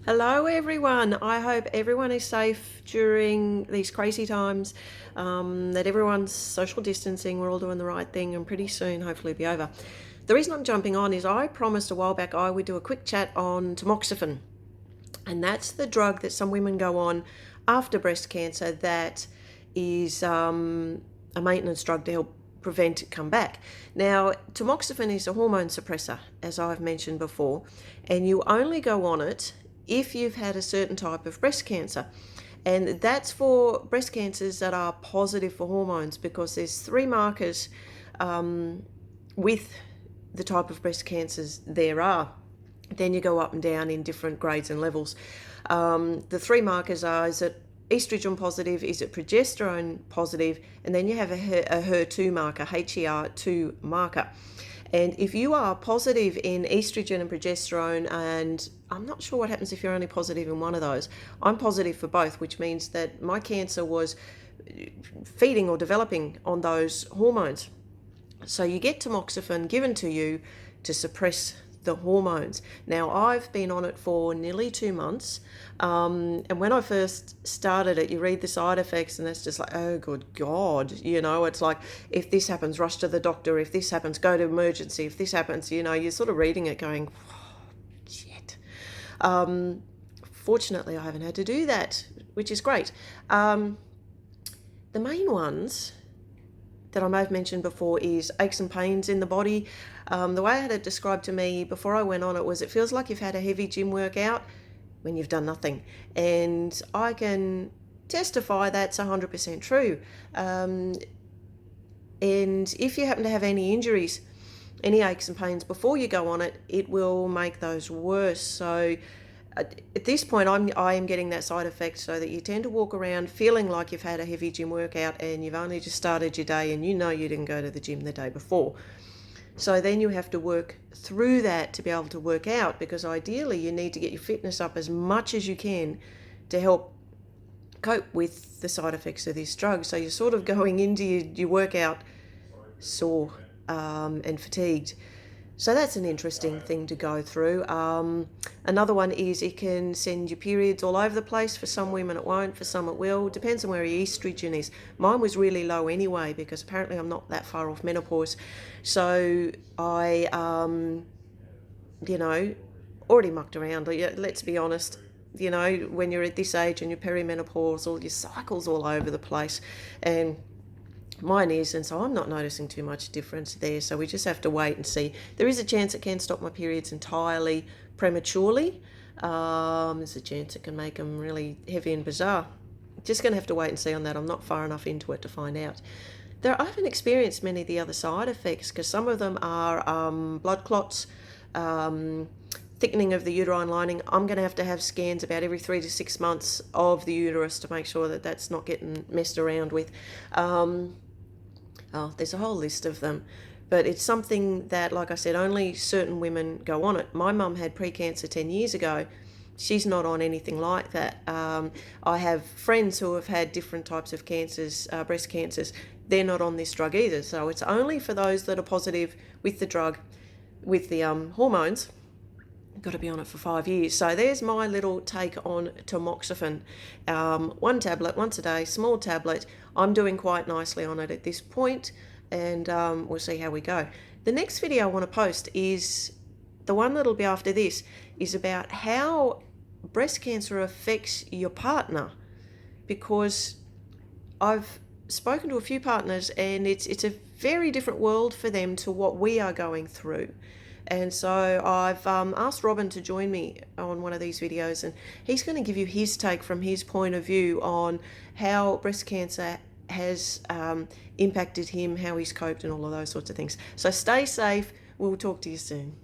Hello everyone. I hope everyone is safe during these crazy times, that everyone's social distancing, we're all doing the right thing, and pretty soon hopefully it'll be over. The reason I'm jumping on is I promised a while back I would do a quick chat on Tamoxifen, and that's the drug that some women go on after breast cancer that is a maintenance drug to help prevent it come back. Now, tamoxifen is a hormone suppressor, as I've mentioned before, and you only go on it if you've had a certain type of breast cancer. And that's for breast cancers that are positive for hormones, because there's three markers with the type of breast cancers there are. Then you go up and down in different grades and levels. The three markers are, is it estrogen positive, is it progesterone positive, and then you have a HER2 marker, HER2 marker. And if you are positive in estrogen and progesterone, and I'm not sure what happens if you're only positive in one of those. I'm positive for both, which means that my cancer was feeding or developing on those hormones. So you get tamoxifen given to you to suppress the hormones. Now, I've been on it for nearly 2 months, and when I first started it, you read the side effects and it's just like, oh good God, it's like, if this happens, rush to the doctor, if this happens, go to emergency, if this happens, you're sort of reading it going, oh, shit. Fortunately, I haven't had to do that, which is great. The main ones that I may have mentioned before is aches and pains in the body. The way I had it described to me before I went on it was, it feels like you've had a heavy gym workout when you've done nothing. And I can testify that's 100% true. And if you happen to have any injuries, any aches and pains before you go on it, it will make those worse. So at this point, I am getting that side effect, so that you tend to walk around feeling like you've had a heavy gym workout and you've only just started your day, and you didn't go to the gym the day before. So then you have to work through that to be able to work out, because ideally you need to get your fitness up as much as you can to help cope with the side effects of this drug. So you're sort of going into your workout sore and fatigued. So that's an interesting thing to go through. Another one is it can send your periods all over the place. For some women it won't, for some it will. Depends on where your estrogen is. Mine was really low anyway, because apparently I'm not that far off menopause. So I, already mucked around. Let's be honest. When you're at this age and you're perimenopausal, your cycle's all over the place. And mine is, and so I'm not noticing too much difference there. So we just have to wait and see. There is a chance it can stop my periods entirely prematurely. There's a chance it can make them really heavy and bizarre. Just going to have to wait and see on that. I'm not far enough into it to find out. I haven't experienced many of the other side effects, because some of them are blood clots, thickening of the uterine lining. I'm going to have scans about every 3 to 6 months of the uterus to make sure that that's not getting messed around with. There's a whole list of them, but it's something that, like I said, only certain women go on it. My mum had pre-cancer 10 years ago. She's not on anything like that. I have friends who have had different types of cancers, breast cancers. They're not on this drug either. So it's only for those that are positive with the drug, with the hormones. Got to be on it for 5 years. So there's my little take on tamoxifen. 1 tablet once a day, small tablet. I'm doing quite nicely on it at this point, and we'll see how we go. The next video I want to post is the one that'll be after this, is about how breast cancer affects your partner, because I've spoken to a few partners and it's a very different world for them to what we are going through. And so I've asked Robin to join me on one of these videos, and he's going to give you his take from his point of view on how breast cancer has impacted him, how he's coped, and all of those sorts of things. So stay safe. We'll talk to you soon.